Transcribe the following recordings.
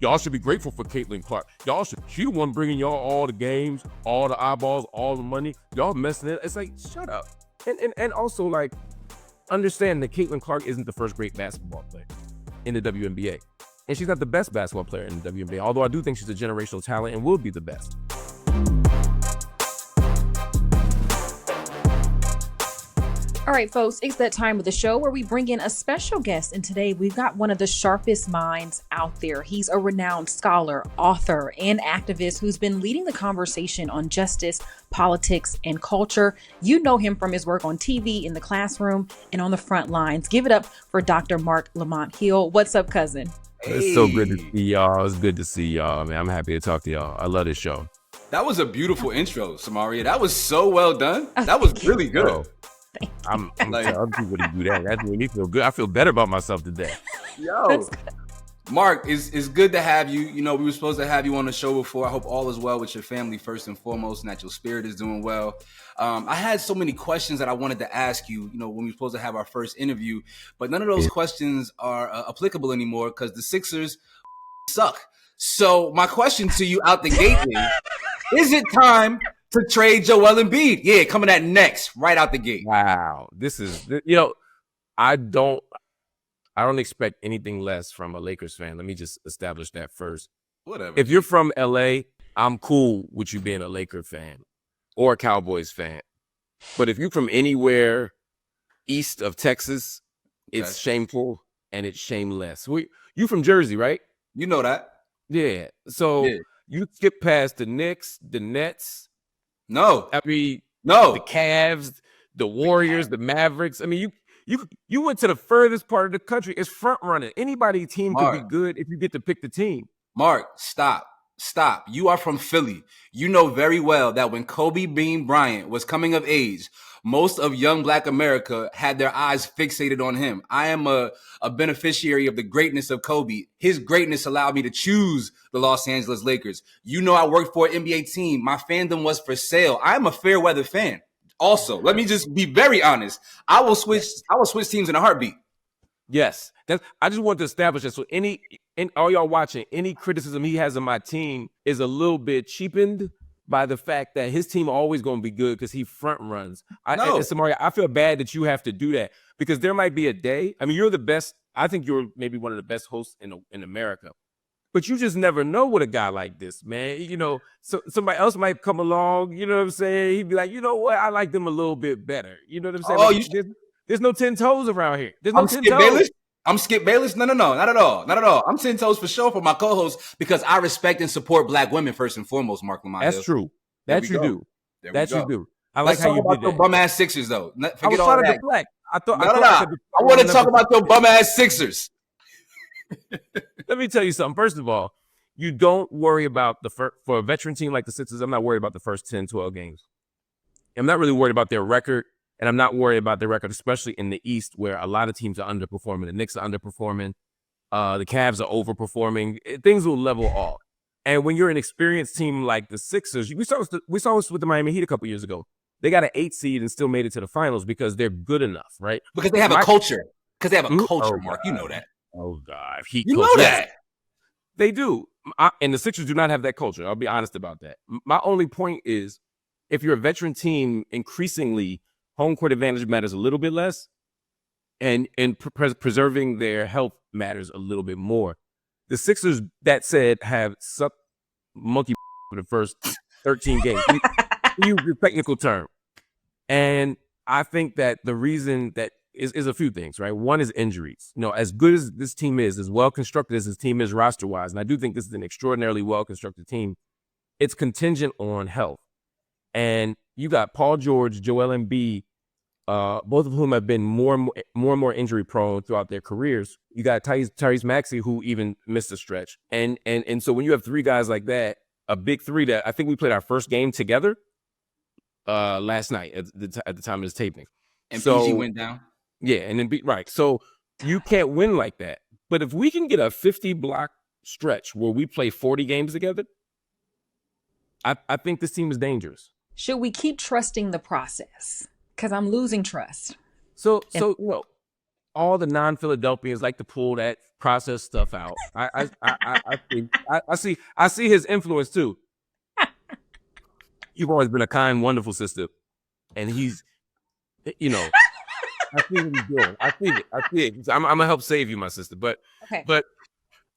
Y'all should be grateful for Caitlin Clark. She the one bringing y'all all the games, all the eyeballs, all the money. Y'all messing it. It's like, shut up. And also, like, understand that Caitlin Clark isn't the first great basketball player in the WNBA. And she's not the best basketball player in the WNBA, although I do think she's a generational talent and will be the best. All right, folks, it's that time of the show where we bring in a special guest. And today we've got one of the sharpest minds out there. He's a renowned scholar, author, and activist who's been leading the conversation on justice, politics, and culture. You know him from his work on TV, in the classroom, and on the front lines. Give it up for Dr. Marc Lamont Hill. What's up, cousin? Hey. It's so good to see y'all. It's good to see y'all, man. I'm happy to talk to y'all. I love this show. That was a beautiful intro, Samaria. That was so well done. That was really good. Oh. I'm like, telling people to do that. That's made me feel good. I feel better about myself today. Yo, Marc, it's good to have you. You know, we were supposed to have you on the show before. I hope all is well with your family first and foremost, and that your spirit is doing well. I had so many questions that I wanted to ask you, you know, when we were supposed to have our first interview, but none of those questions are applicable anymore because the Sixers suck. So my question to you out the gate is it time to trade Joel Embiid? Yeah, coming at next, right out the gate. Wow. This is, you know, I don't expect anything less from a Lakers fan. Let me just establish that first. Whatever. If you're from LA, I'm cool with you being a Laker fan or a Cowboys fan. But if you're from anywhere east of Texas, it's shameful and it's shameless. You from Jersey, right? You know that. Yeah. So you skip past the Knicks, the Nets. No. The Cavs, the Warriors, the Mavericks. I mean, you went to the furthest part of the country. It's front running. Anybody's team could be good if you get to pick the team. Marc, stop. You are from Philly. You know very well that when Kobe Bean Bryant was coming of age, most of young Black America had their eyes fixated on him. I am a beneficiary of the greatness of Kobe. His greatness allowed me to choose the Los Angeles Lakers. You know, I worked for an NBA team. My fandom was for sale. I'm a fair weather fan. Also, let me just be very honest. I will switch teams in a heartbeat. Yes. I just want to establish that. So all y'all watching, any criticism he has of my team is a little bit cheapened by the fact that his team always going to be good because he front runs. Samaria, I feel bad that you have to do that because there might be a day. I mean, you're the best. I think you're maybe one of the best hosts in America. But you just never know with a guy like this, man. You know, so somebody else might come along, you know what I'm saying? He'd be like, you know what? I like them a little bit better. You know what I'm saying? There's no 10 toes around here. There's no 10 toes. I'm Skip Bayless? No, not at all. I'm 10 toes for sure for my co-host because I respect and support Black women first and foremost, Marc Lamont Hill. That's true. That you do. That you do. I like Let's how you talk about did that. Bum ass Sixers though. Forget all that. I want to talk about your bum ass Sixers. Let me tell you something. First of all, you don't worry about for a veteran team like the Sixers. I'm not worried about the first 10, 12 games. I'm not really worried about their record. And I'm not worried about their record, especially in the East, where a lot of teams are underperforming. The Knicks are underperforming. The Cavs are overperforming. Things will level off. And when you're an experienced team like the Sixers, we saw this with the Miami Heat a couple years ago. They got an 8 seed and still made it to the finals because they're good enough, right? Because they have a culture. Because they have a culture, Marc. You know that. Oh, God. Heat you culture. know that. They do. And the Sixers do not have that culture. I'll be honest about that. My only point is, if you're a veteran team, increasingly, home court advantage matters a little bit less, and preserving their health matters a little bit more. The Sixers, that said, have sucked monkey for the first 13 games. Use the technical term. And I think that the reason that is a few things, right? One is injuries. You know, as good as this team is, as well-constructed as this team is roster-wise, and I do think this is an extraordinarily well-constructed team, it's contingent on health. And you got Paul George, Joel Embiid, both of whom have been more and more injury prone throughout their careers. You got Tyrese Maxey, who even missed a stretch. And so when you have three guys like that, a big three that I think we played our first game together last night at the time of this taping. And PG went down? Yeah, and then right. So you can't win like that. But if we can get a 50-block stretch where we play 40 games together, I think this team is dangerous. Should we keep trusting the process? Because I'm losing trust. So you know, all the non-Philadelphians like to pull that process stuff out. I see his influence too. You've always been a kind, wonderful sister, and he's, you know, I see what he's doing. I see it. I'm gonna help save you, my sister. But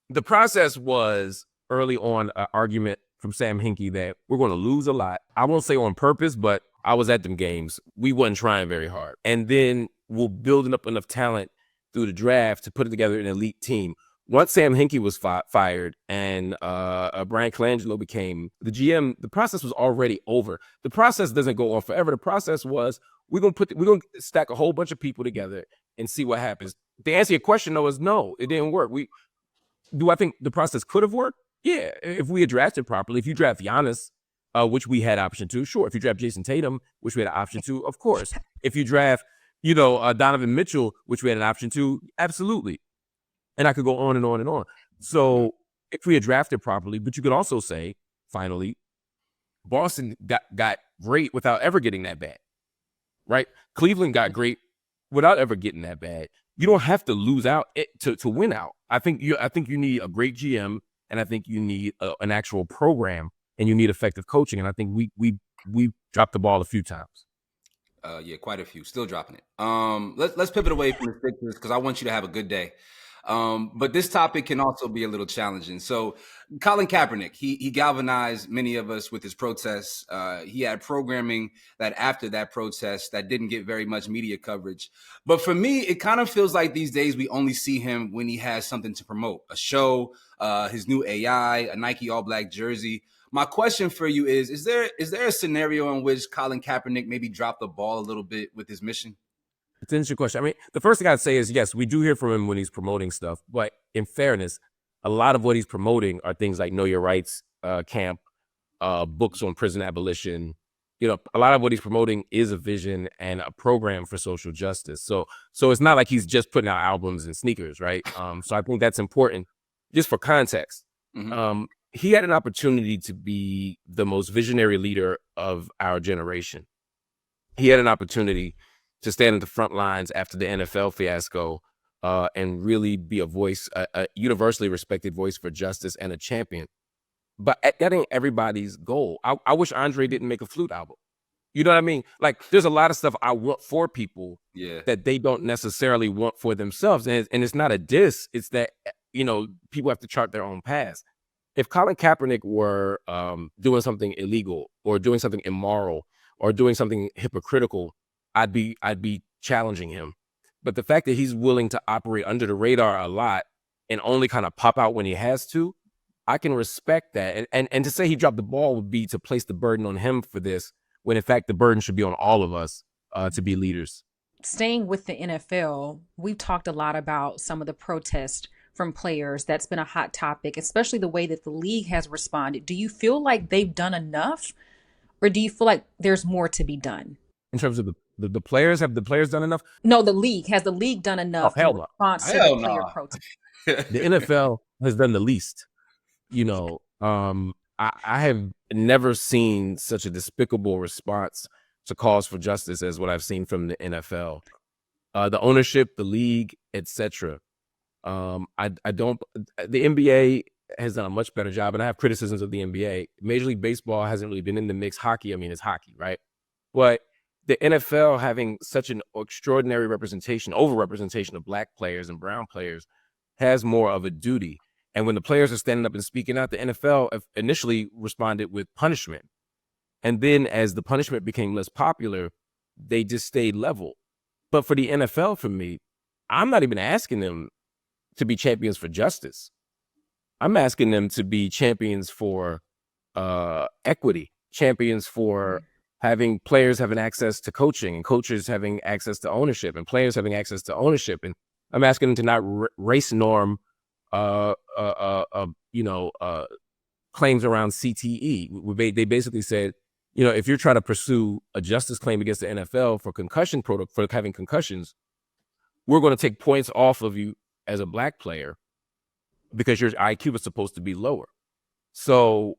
the process was early on an argument from Sam Hinkie that we're going to lose a lot. I won't say on purpose, but I was at them games. We wasn't trying very hard. And then we're building up enough talent through the draft to put together an elite team. Once Sam Hinkie was fired and Brian Colangelo became the GM, the process was already over. The process doesn't go on forever. The process was we're gonna stack a whole bunch of people together and see what happens. The answer to your question though is no, it didn't work. Do I think the process could have worked? Yeah, if we had drafted properly. If you draft Giannis, which we had option to, sure. If you draft Jason Tatum, which we had an option to, of course. If you draft, Donovan Mitchell, which we had an option to, absolutely. And I could go on and on and on. So if we had drafted properly, but you could also say, finally, Boston got great without ever getting that bad, right? Cleveland got great without ever getting that bad. You don't have to lose out to win out. I think you need a great GM, and I think you need an actual program, and you need effective coaching. And I think we dropped the ball a few times. Yeah, quite a few. Still dropping it. Let's pivot away from the Sixers because I want you to have a good day. But this topic can also be a little challenging. So Colin Kaepernick, he galvanized many of us with his protests. He had programming that after that protest that didn't get very much media coverage. But for me, it kind of feels like these days we only see him when he has something to promote, a show, his new AI, a Nike All Black jersey. My question for you is there a scenario in which Colin Kaepernick maybe dropped the ball a little bit with his mission? It's an interesting question. I mean, the first thing I'd say is, yes, we do hear from him when he's promoting stuff. But in fairness, a lot of what he's promoting are things like Know Your Rights camp, books on prison abolition. A lot of what he's promoting is a vision and a program for social justice. So it's not like he's just putting out albums and sneakers, right? So I think that's important just for context. Mm-hmm. He had an opportunity to be the most visionary leader of our generation. He had an opportunity to stand at the front lines after the NFL fiasco and really be a voice, a universally respected voice for justice and a champion. But that ain't everybody's goal. I wish Andre didn't make a flute album. You know what I mean? Like, there's a lot of stuff I want for people that they don't necessarily want for themselves. And it's not a diss. It's that, people have to chart their own paths. If Colin Kaepernick were doing something illegal or doing something immoral or doing something hypocritical, I'd be challenging him. But the fact that he's willing to operate under the radar a lot and only kind of pop out when he has to, I can respect that. And to say he dropped the ball would be to place the burden on him for this, when in fact the burden should be on all of us to be leaders. Staying with the NFL, we've talked a lot about some of the protests from players. That's been a hot topic, especially the way that the league has responded. Do you feel like they've done enough, or do you feel like there's more to be done? In terms of the players, have the players done enough? No, the league. Has the league done enough in response to the player protest? The NFL has done the least. I have never seen such a despicable response to calls for justice as what I've seen from the NFL. The ownership, the league, etc. The NBA has done a much better job, and I have criticisms of the NBA. Major League Baseball hasn't really been in the mix. Hockey, I mean, it's hockey, right? But the NFL having such an extraordinary overrepresentation of black players and brown players has more of a duty. And when the players are standing up and speaking out, the NFL initially responded with punishment. And then as the punishment became less popular, they just stayed level. But for the NFL, for me, I'm not even asking them to be champions for justice. I'm asking them to be champions for equity, champions for having players having access to coaching and coaches having access to ownership and players having access to ownership. And I'm asking them to not race norm, claims around CTE. They basically said, if you're trying to pursue a justice claim against the NFL for for having concussions, we're going to take points off of you as a black player because your IQ is supposed to be lower. So,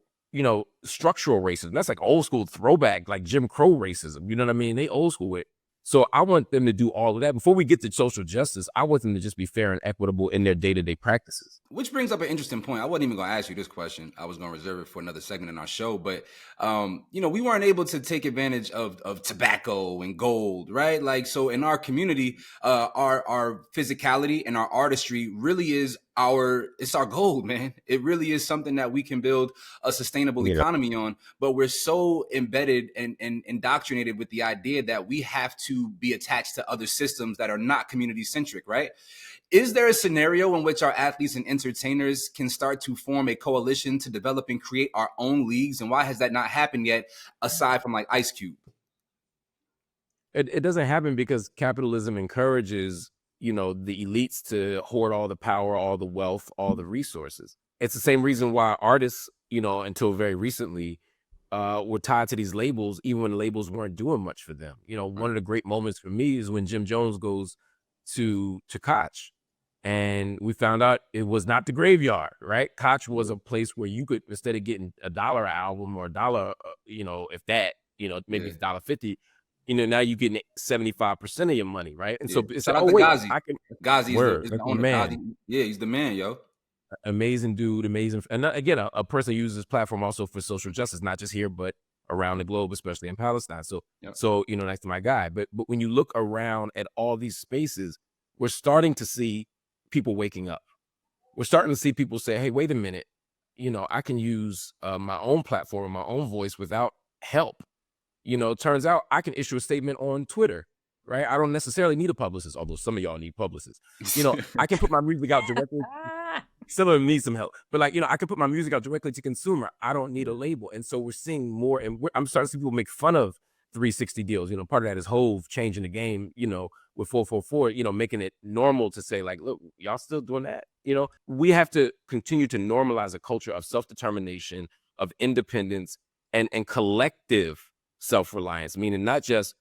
structural racism, that's like old school throwback, like Jim Crow racism. You know what I mean? They old school with. So I want them to do all of that. Before we get to social justice, I want them to just be fair and equitable in their day-to-day practices. Which brings up an interesting point. I wasn't even going to ask you this question. I was going to reserve it for another segment in our show. But, we weren't able to take advantage of tobacco and gold, right? Like, so in our community, our physicality and our artistry really is it's our gold, man. It really is something that we can build a sustainable economy on. But we're so embedded and indoctrinated with the idea that we have to be attached to other systems that are not community centric, right? Is there a scenario in which our athletes and entertainers can start to form a coalition to develop and create our own leagues? And why has that not happened yet, aside from like Ice Cube? It doesn't happen because capitalism encourages, the elites to hoard all the power, all the wealth, all the resources. It's the same reason why artists, until very recently, were tied to these labels, even when labels weren't doing much for them. One of the great moments for me is when Jim Jones goes to Koch. And we found out it was not the graveyard, right? Koch was a place where you could, instead of getting $1 an album or $1, if that, maybe it's $1.50, now you're getting 75% of your money, right? And so it's shout like, out to Ghazi. Ghazi is the owner. man. Ghazi. Yeah, he's the man, yo. Amazing dude, amazing. And again, a person uses this platform also for social justice, not just here, but around the globe, especially in Palestine. So, next to my guy. But when you look around at all these spaces, we're starting to see people waking up. We're starting to see people say, hey, wait a minute, I can use my own platform, my own voice without help. Turns out I can issue a statement on Twitter, right? I don't necessarily need a publicist, although some of y'all need publicists. I can put my music out directly. Some of them need some help, but I can put my music out directly to consumer. I don't need a label. And so we're seeing more, and I'm starting to see people make fun of 360 deals. Part of that is Hove changing the game, with 444, making it normal to say, like, look, y'all still doing that. We have to continue to normalize a culture of self-determination, of independence, and collective self-reliance, meaning not just,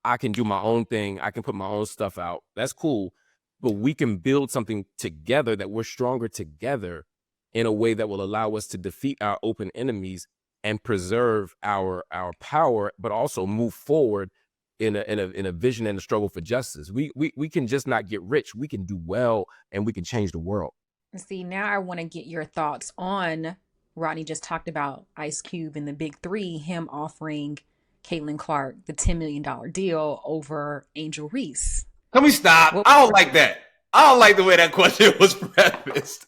I can do my own thing. I can put my own stuff out. That's cool. But we can build something together that we're stronger together in a way that will allow us to defeat our open enemies and preserve our power, but also move forward in a vision and a struggle for justice. We can just not get rich. We can do well, and we can change the world. See, now I want to get your thoughts on, Rodney just talked about Ice Cube and the Big Three, him offering Caitlin Clark the $10 million deal over Angel Reese. Can we stop? I don't like that. I don't like the way that question was prefaced.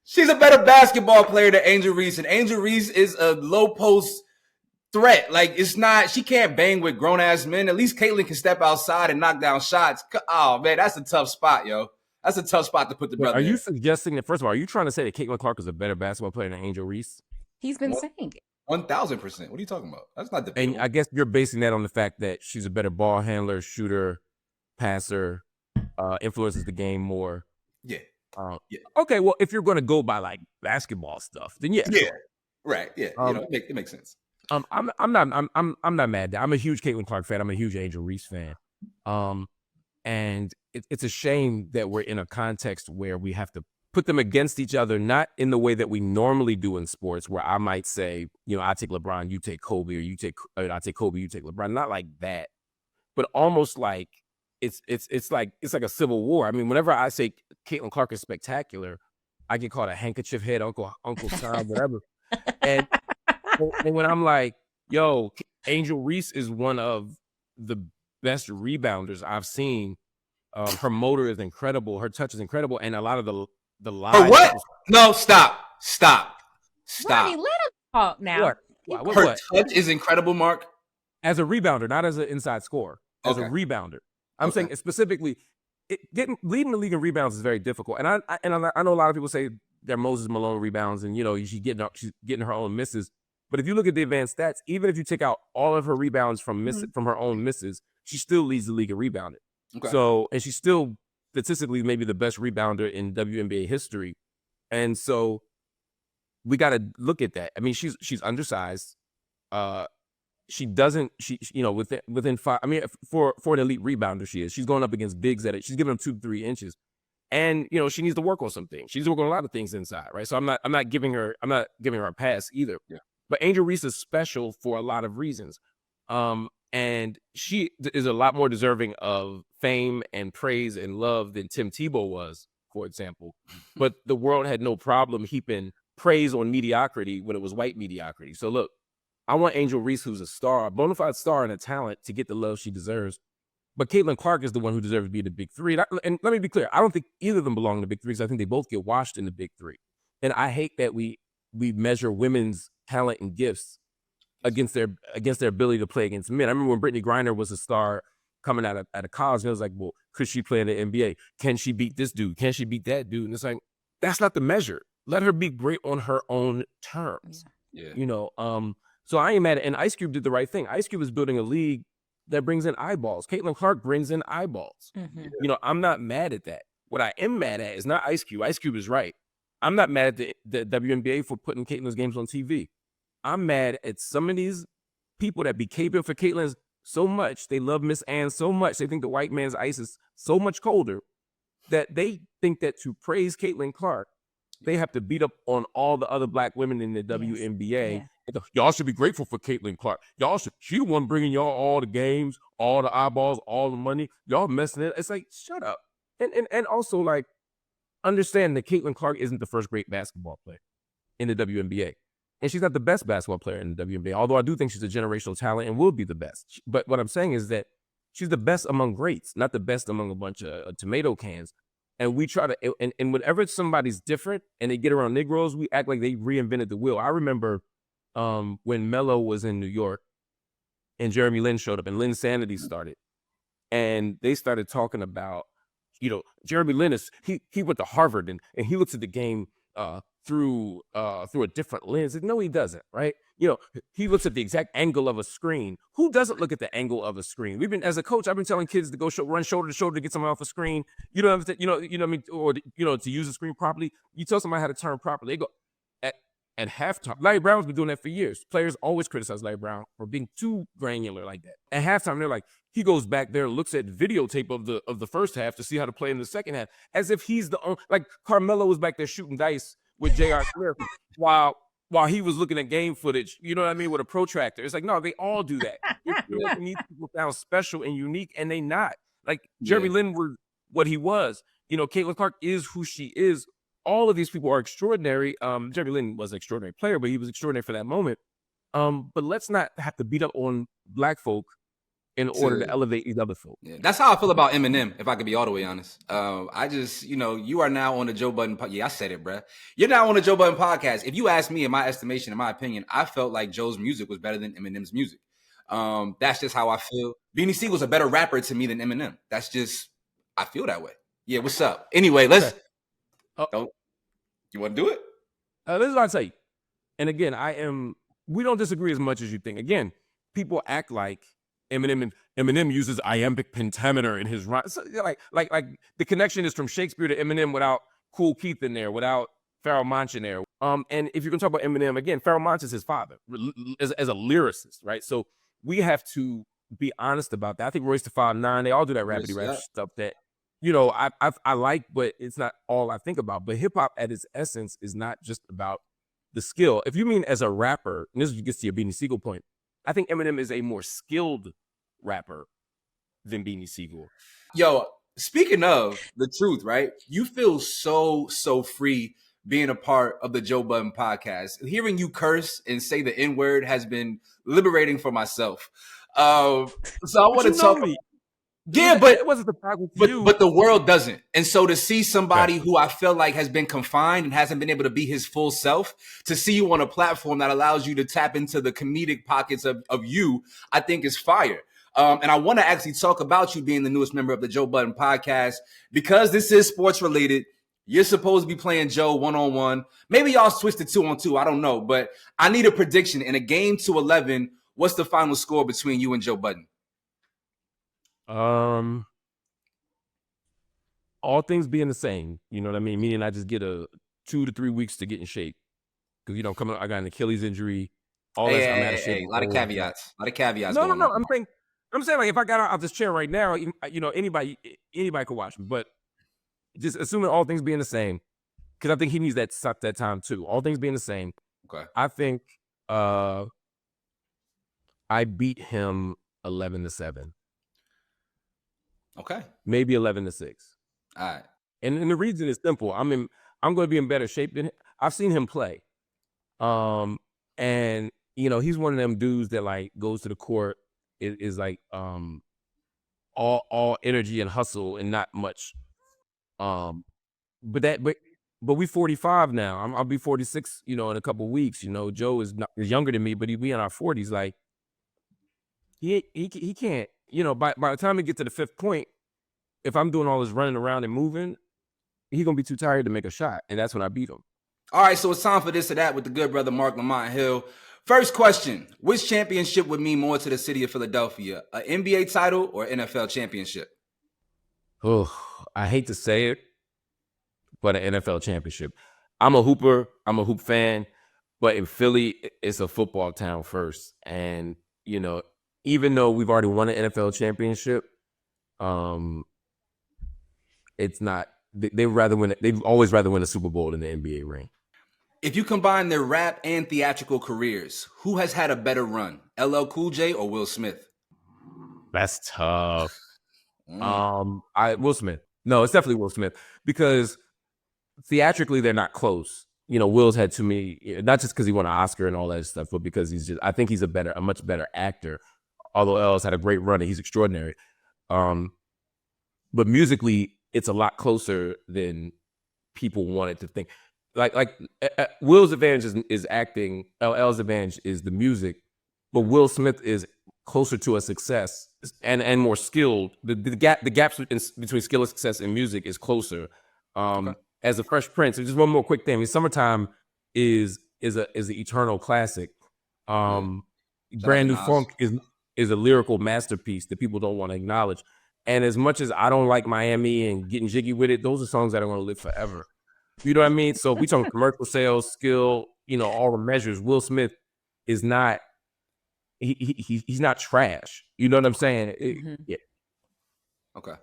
She's a better basketball player than Angel Reese, and Angel Reese is a low post threat. Like, it's not, she can't bang with grown ass men. At least Caitlin can step outside and knock down shots. Oh man, that's a tough spot, yo. That's a tough spot to put the brother. Are you suggesting that, first of all, are you trying to say that Caitlin Clark is a better basketball player than Angel Reese? He's been saying it. 1000%. What are you talking about? That's not debatable. And I guess you're basing that on the fact that she's a better ball handler, shooter, passer, influences the game more. Yeah. Okay, well, if you're going to go by like basketball stuff, then yeah. Yeah. Right. Yeah. It makes sense. I'm not mad. I'm a huge Caitlin Clark fan. I'm a huge Angel Reese fan. And it's a shame that we're in a context where we have to put them against each other, not in the way that we normally do in sports, where I might say, I take LeBron, you take Kobe, or I take Kobe, you take LeBron. Not like that, but almost like it's like a civil war. I mean, whenever I say Caitlin Clark is spectacular, I get called a handkerchief head, Uncle Tom, whatever. And when I'm like, yo, Angel Reese is one of the best rebounders I've seen. Her motor is incredible. Her touch is incredible. And a lot of the lives. Her what? No, stop. Rodney, let him talk now. Her touch is incredible, Mark. As a rebounder, not as an inside scorer. As a rebounder. I'm saying specifically, leading the league in rebounds is very difficult. And I know a lot of people say they're Moses Malone rebounds, and she's getting her own misses. But if you look at the advanced stats, even if you take out all of her rebounds from her own misses, she still leads the league in rebounding. Okay. So, and she's still statistically maybe the best rebounder in WNBA history. And so we got to look at that. I mean, she's undersized. She doesn't, within five, I mean, for an elite rebounder, she's going up against bigs she's giving them 2-3 inches. And, she needs to work on some things. She's working on a lot of things inside, right? So I'm not giving her a pass either. Yeah. But Angel Reese is special for a lot of reasons. And And she is a lot more deserving of fame and praise and love than Tim Tebow was, for example. But the world had no problem heaping praise on mediocrity when it was white mediocrity. So look, I want Angel Reese, who's a star, a bona fide star and a talent, to get the love she deserves. But Caitlin Clark is the one who deserves to be the big three. And let me be clear, I don't think either of them belong in the big three, because I think they both get washed in the big three. And I hate that we measure women's talent and gifts against their ability to play against men. I remember when Brittany Griner was a star coming out of college, and it was like, well, could she play in the NBA? Can she beat this dude? Can she beat that dude? And it's like, that's not the measure. Let her be great on her own terms. Yeah. You know, so I ain't mad at it. And Ice Cube did the right thing. Ice Cube is building a league that brings in eyeballs. Caitlin Clark brings in eyeballs. Mm-hmm. You know, I'm not mad at that. What I am mad at is not Ice Cube. Ice Cube is right. I'm not mad at the WNBA for putting Caitlin's games on TV. I'm mad at some of these people that be caping for Caitlin so much. They love Miss Ann so much. They think the white man's ice is so much colder that they think that to praise Caitlin Clark, they have to beat up on all the other black women in the WNBA. Yeah. Y'all should be grateful for Caitlin Clark. She the one bringing y'all all the games, all the eyeballs, all the money. Y'all messing it. It's like, shut up. And also, like, understand that Caitlin Clark isn't the first great basketball player in the WNBA. And she's not the best basketball player in the WNBA, although I do think she's a generational talent and will be the best. But what I'm saying is that she's the best among greats, not the best among a bunch of tomato cans. And we try to, and whenever somebody's different and they get around Negroes, we act like they reinvented the wheel. I remember when Melo was in New York and Jeremy Lin showed up and Lin Sanity started. And they started talking about, you know, Jeremy Lin he went to Harvard and he looks at the game through a different lens. No, he doesn't, right? You know, he looks at the exact angle of a screen. Who doesn't look at the angle of a screen? As a coach, I've been telling kids to go run shoulder to shoulder to get someone off a screen. You know what I mean? Or, you know, to use the screen properly. You tell somebody how to turn properly. They go at halftime. Larry Brown's been doing that for years. Players always criticize Larry Brown for being too granular like that. At halftime, they're like, he goes back there and looks at videotape of the first half to see how to play in the second half, as if he's the only, like Carmelo was back there shooting dice with J.R. Smith while he was looking at game footage, you know what I mean, with a protractor. It's like, no, they all do that. You're making these people sound special and unique, and they not. Like, Jeremy Lin was what he was. You know, Caitlin Clark is who she is. All of these people are extraordinary. Jeremy Lin was an extraordinary player, but he was extraordinary for that moment. But let's not have to beat up on black folk in order to elevate these other folk. Yeah. That's how I feel about Eminem, if I could be all the way honest. I just, you know, you are now on the Joe Budden podcast. Yeah, I said it, bruh. You're now on the Joe Budden podcast. If you ask me, in my estimation, in my opinion, I felt like Joe's music was better than Eminem's music. That's just how I feel. Beanie Siegel's a better rapper to me than Eminem. That's just, I feel that way. Yeah, what's up? Anyway, let's, you want to do it? This is what I say. And again, we don't disagree as much as you think. Again, people act like Eminem uses iambic pentameter in his rhyme. So, like the connection is from Shakespeare to Eminem without Kool Keith in there, without Pharoah Monch in there. And if you're gonna talk about Eminem again, Pharoah Monch is his father as a lyricist, right? So we have to be honest about that. I think Royce da 5'9", they all do that rapidy rap stuff that, you know, I like, but it's not all I think about. But hip hop at its essence is not just about the skill. If you mean as a rapper, and this gets to your Beanie Siegel point, I think Eminem is a more skilled rapper than Beanie Siegel. Yo, speaking of the truth, right? You feel so free being a part of the Joe Budden podcast. Hearing you curse and say the N-word has been liberating for myself. So I want to talk. Yeah, but it wasn't the problem for you. But the world doesn't. And so to see somebody who I feel like has been confined and hasn't been able to be his full self, to see you on a platform that allows you to tap into the comedic pockets of you, I think is fire. And I want to actually talk about you being the newest member of the Joe Budden podcast, because this is sports related. You're supposed to be playing Joe one-on-one. Maybe y'all switched to 2-on-2. I don't know. But I need a prediction. In a game 2-11, what's the final score between you and Joe Budden? All things being the same, you know what I mean? Meaning I just get a 2 to 3 weeks to get in shape. Because, you know, I got an Achilles injury. All that, I'm out of shape. A lot of caveats. No. I'm saying, like, if I got out of this chair right now, you know, anybody could watch me. But just assuming all things being the same, because I think he needs that time too. All things being the same. Okay. I think I beat him 11-7. Okay. Maybe 11-6. All right. And the reason is simple. I'm going to be in better shape than him. I've seen him play. And he's one of them dudes that like goes to the court is like all energy and hustle and not much. But we 45 now. I'll be 46, in a couple of weeks. Joe is younger than me, but he'll be in our 40s. Like he can't. By the time he gets to the fifth point, if I'm doing all this running around and moving, he's gonna be too tired to make a shot, and that's when I beat him. All right, so it's time for this or that with the good brother Marc Lamont Hill. First question: which championship would mean more to the city of Philadelphia, an NBA title or NFL championship? Oh, I hate to say it, but an NFL championship. I'm a hooper. I'm a hoop fan, but in Philly, it's a football town first, and even though we've already won an NFL championship, it's not. They'd always rather win a Super Bowl than the NBA ring. If you combine their rap and theatrical careers, who has had a better run, LL Cool J or Will Smith? That's tough. Will Smith. No, it's definitely Will Smith because theatrically they're not close. Will's had too many, not just because he won an Oscar and all that stuff, but because I think he's a much better actor. Although L's had a great run and he's extraordinary. But musically, it's a lot closer than people wanted to think. Like Will's advantage is acting. LL's advantage is the music, but Will Smith is closer to a success and more skilled. The gaps between skill and success in music is closer. Okay. As a Fresh Prince, just one more quick thing. Summertime is an eternal classic. Brand New Funk is a lyrical masterpiece that people don't want to acknowledge. And as much as I don't like Miami and getting jiggy with it, those are songs that are going to live forever. You know what I mean? So if we talk commercial sales, skill, all the measures, Will Smith is not, he's not trash. You know what I'm saying? Yeah. Okay.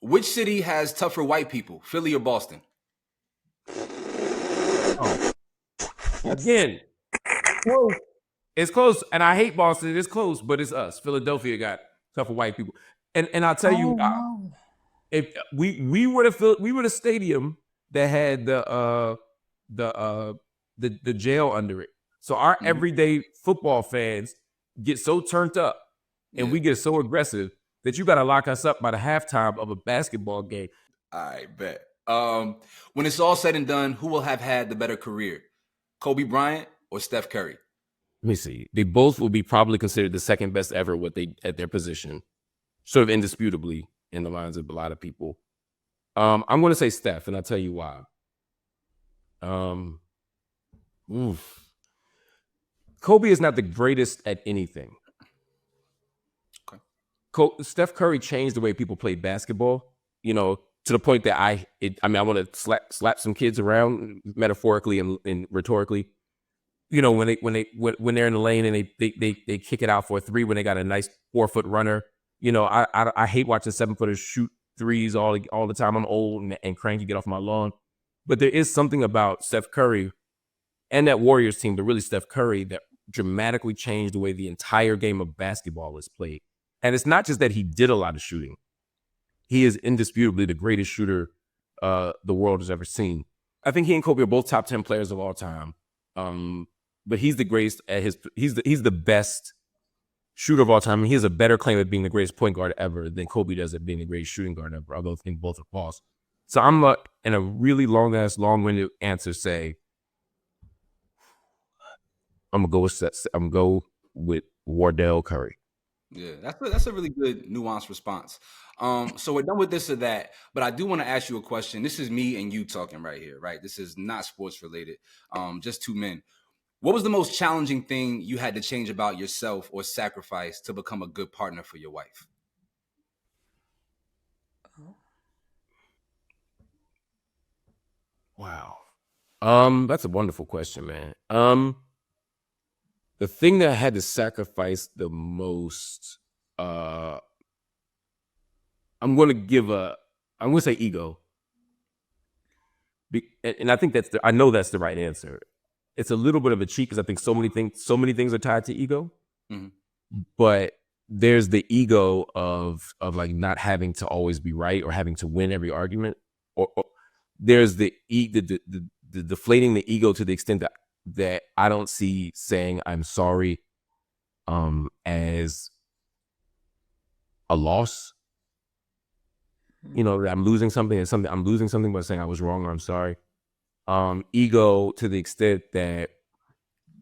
Which city has tougher white people, Philly or Boston? Oh. Again, close. It's close. And I hate Boston. It's close, but it's us. Philadelphia got tougher white people. And I'll tell you, no. If we were the stadium that had the jail under it. So our everyday football fans get so turned up and we get so aggressive that you got to lock us up by the halftime of a basketball game. I bet. When it's all said and done, who will have had the better career, Kobe Bryant or Steph Curry? Let me see. They both will be probably considered the second best ever at their position, sort of indisputably in the minds of a lot of people. I'm going to say Steph, and I'll tell you why. Kobe is not the greatest at anything. Okay. Steph Curry changed the way people played basketball, to the point that I want to slap some kids around metaphorically and rhetorically. When they're in the lane and they kick it out for a three when they got a nice 4-foot runner. I hate watching 7-footers shoot threes all the time. I'm old and cranky, get off my lawn. But there is something about Steph Curry and that Warriors team, but really Steph Curry, that dramatically changed the way the entire game of basketball is played. And it's not just that he did a lot of shooting. He is indisputably the greatest shooter the world has ever seen. I think he and Kobe are both top 10 players of all time. But he's the greatest at he's the best shooter of all time. He has a better claim at being the greatest point guard ever than Kobe does at being the greatest shooting guard ever, although I think both are false. So I'm in a really long-winded answer say, I'm gonna go with Wardell Curry. Yeah, that's a really good nuanced response. So we're done with this or that, but I do want to ask you a question. This is me and you talking right here, right? This is not sports related. Just two men. What was the most challenging thing you had to change about yourself or sacrifice to become a good partner for your wife? Wow. That's a wonderful question, man. The thing that I had to sacrifice the most, I'm going to say ego. And I think I know that's the right answer. It's a little bit of a cheat because I think so many things are tied to ego. Mm-hmm. But there's the ego of like not having to always be right or having to win every argument, or there's the deflating the ego to the extent that I don't see saying I'm sorry as a loss. You know, I'm losing something and I'm losing something by saying I was wrong or I'm sorry. Ego to the extent that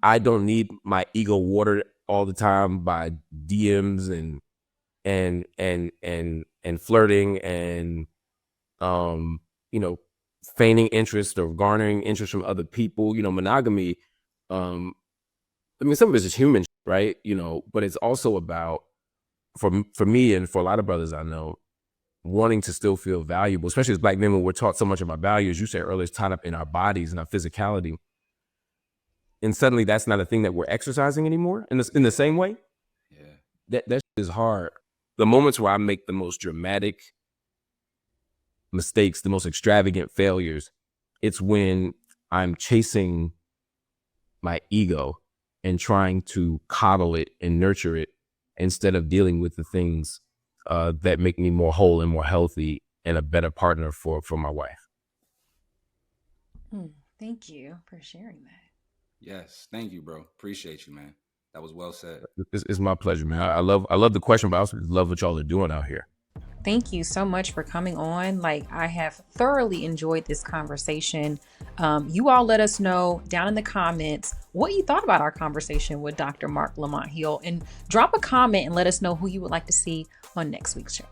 I don't need my ego watered all the time by DMs and flirting and you know, feigning interest or garnering interest from other people. You know, monogamy, I mean, some of it's just human, right? You know, but it's also about, for me and for a lot of brothers I know, wanting to still feel valuable, especially as Black men, when we're taught so much of our values, you said earlier, it's tied up in our bodies and our physicality. And suddenly that's not a thing that we're exercising anymore in the same way. Yeah. That is hard. The moments where I make the most dramatic mistakes, the most extravagant failures, it's when I'm chasing my ego and trying to coddle it and nurture it instead of dealing with the things that make me more whole and more healthy and a better partner for my wife. Thank you for sharing that. Yes, thank you, bro. Appreciate you, man. That was well said. It's my pleasure, man. I love the question, but I also love what y'all are doing out here. Thank you so much for coming on. Like, I have thoroughly enjoyed this conversation. You all let us know down in the comments what you thought about our conversation with Dr. Marc Lamont Hill, and drop a comment and let us know who you would like to see on next week's show.